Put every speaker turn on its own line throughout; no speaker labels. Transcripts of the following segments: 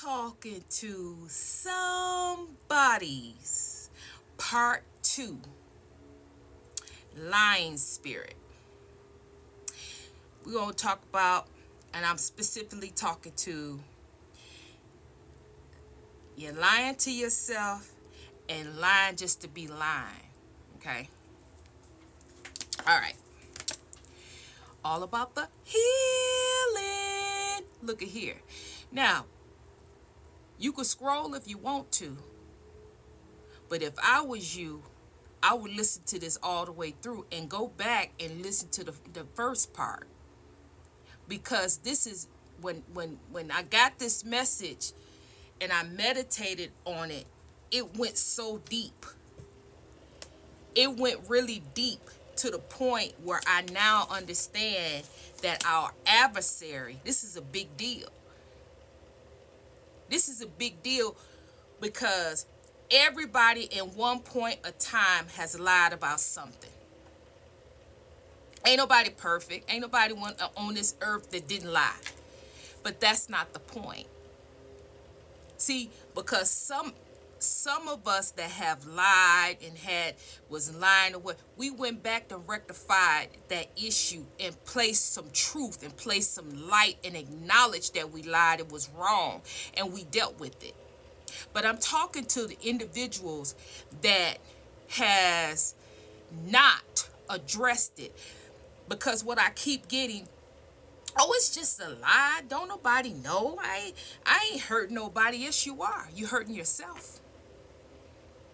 talking to somebody's part two, lying spirit. We're going to talk about, and I'm specifically talking to you lying to yourself and lying just to be lying. Okay? All right. All about the healing. Look at here. Now, you could scroll if you want to, but if I was you, I would listen to this all the way through and go back and listen to the first part, because this is when I got this message and I meditated on it, it went so deep. It went really deep to the point where I now understand that our adversary, this is a big deal. This is a big deal because everybody in one point of time has lied about something. Ain't nobody perfect. Ain't nobody on this earth that didn't lie. But that's not the point. See, because some of us that have lied and was lying away, we went back and rectified that issue and placed some truth and placed some light and acknowledged that we lied, it was wrong, and we dealt with it. But I'm talking to the individuals that has not addressed it, because what I keep getting, oh, it's just a lie, don't nobody know, I ain't hurt nobody. Yes, you are. You hurting yourself.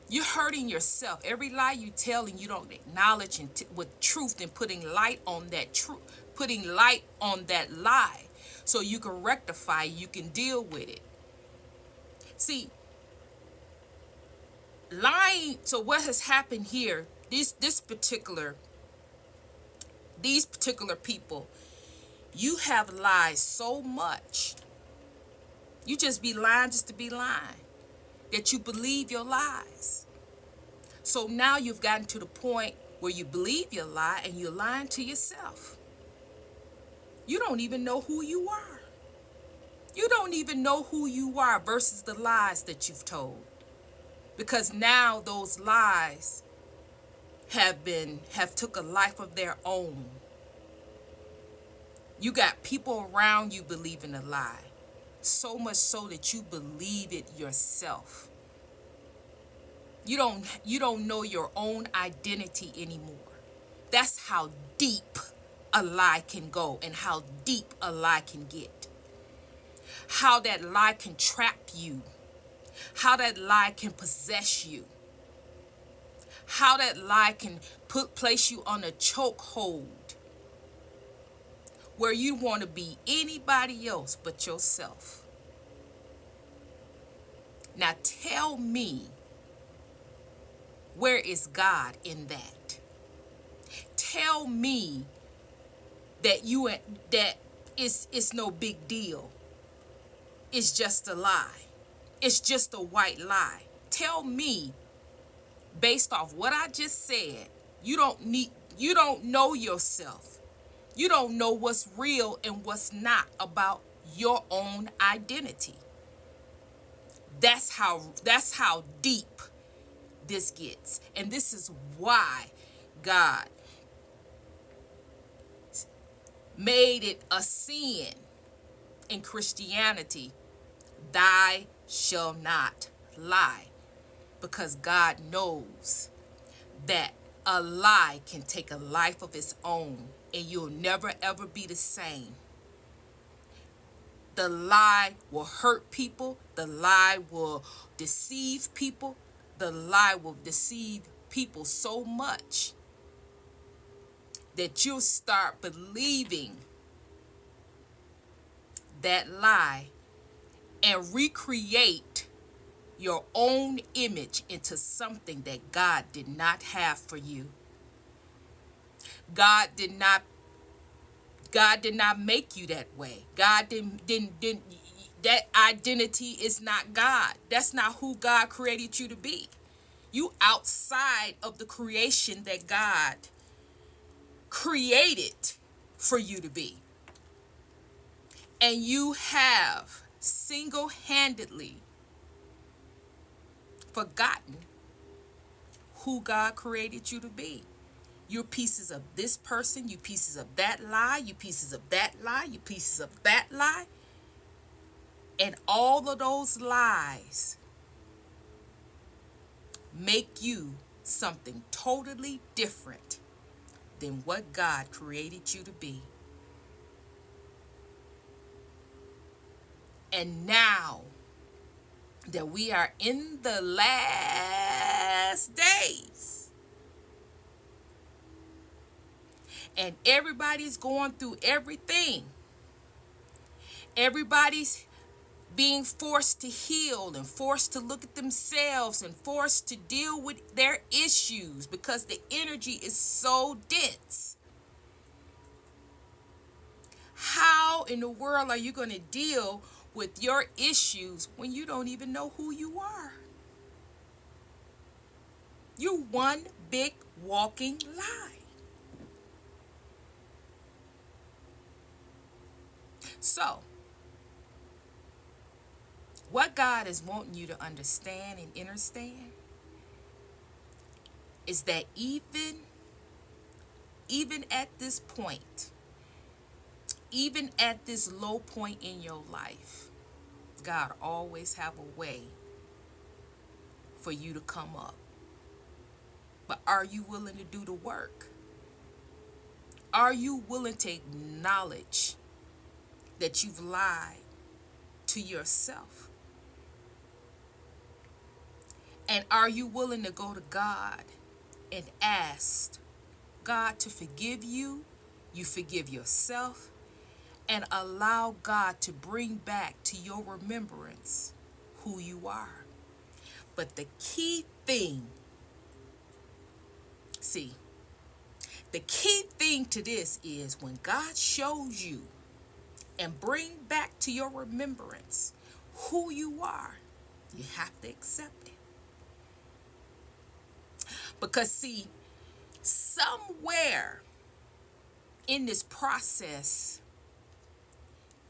You're hurting yourself. Every lie you tell and you don't acknowledge and with truth and putting light on that truth, putting light on that lie, so you can rectify, you can deal with it. See, lying. So what has happened here? These particular people, you have lied so much. You just be lying just to be lying, that you believe your lies. So now you've gotten to the point where you believe your lie and you're lying to yourself. You don't even know who you are. You don't even know who you are versus the lies that you've told. Because now those lies have took a life of their own. You got people around you believing a lie. So much so that you believe it yourself. You don't know your own identity anymore. That's how deep a lie can go and how deep a lie can get. How that lie can trap you. How that lie can possess you. How that lie can place you on a chokehold where you want to be anybody else but yourself. Now tell me, where is God in that? Tell me that it's no big deal. It's just a lie. It's just a white lie. Tell me, based off what I just said, you don't know yourself. You don't know what's real and what's not about your own identity. That's how deep this gets. And this is why God made it a sin in Christianity, thou shalt not lie. Because God knows that a lie can take a life of its own and you'll never ever be the same. The lie will hurt people. The lie will deceive people. The lie will deceive people so much that you'll start believing that lie and recreate your own image into something that God did not have for you. God did not make you that way. God didn't that identity is not God. That's not who God created you to be. You outside of the creation that God created for you to be. And you have single-handedly forgotten who God created you to be. You're pieces of this person, you pieces of that lie, you pieces of that lie, you pieces of that lie. And all of those lies make you something totally different than what God created you to be. And now that we are in the last days and everybody's going through everything, everybody's being forced to heal and forced to look at themselves and forced to deal with their issues because the energy is so dense. How in the world are you going to deal with your issues when you don't even know who you are? You're one big walking lie. So, what God is wanting you to understand and understand is that even at this point, even at this low point in your life, God always have a way for you to come up. But are you willing to do the work? Are you willing to acknowledge that you've lied to yourself? And are you willing to go to God and ask God to forgive you? You forgive yourself and allow God to bring back to your remembrance who you are. But the key thing, the key thing to this is when God shows you and bring back to your remembrance who you are, you have to accept it. Because somewhere in this process,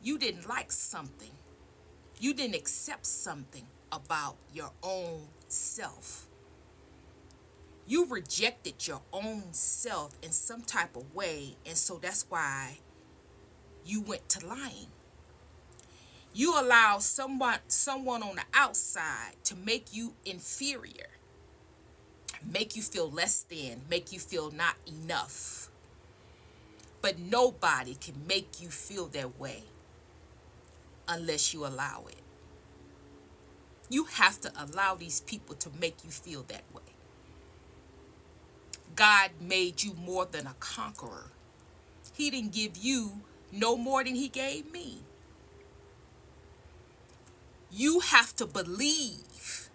you didn't like something. You didn't accept something about your own self. You rejected your own self in some type of way, and so that's why you went to lying. You allowed someone on the outside to make you inferior, make you feel less than, make you feel not enough. But nobody can make you feel that way unless you allow it. You have to allow these people to make you feel that way. God made you more than a conqueror. He didn't give you no more than he gave me. You have to believe.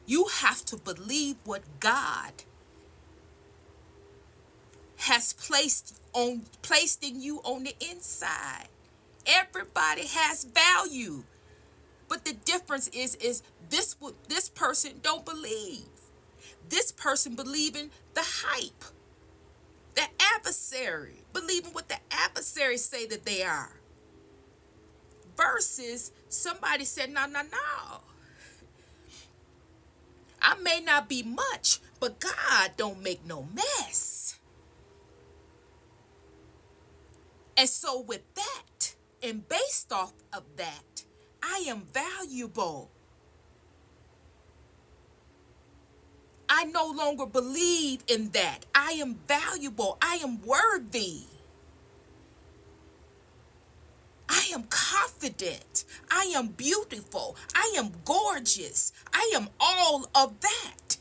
You have to believe what God has placed in you on the inside. Everybody has value. But the difference is this person don't believe. This person believing the hype. The adversary, believing what the adversaries say that they are. Versus somebody said, no. I may not be much, but God don't make no mess. And so with that, and based off of that, I am valuable. I no longer believe in that. I am valuable. I am worthy. I am confident. I am beautiful. I am gorgeous. I am all of that.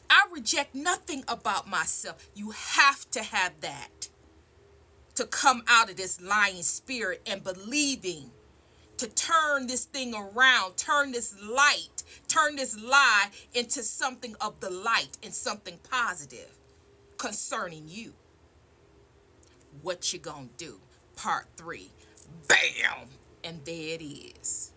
I reject nothing about myself. You have to have that to come out of this lying spirit and believing, to turn this thing around, turn this lie into something of the light and something positive concerning you. What you gonna do? Part 3. Bam! And there it is.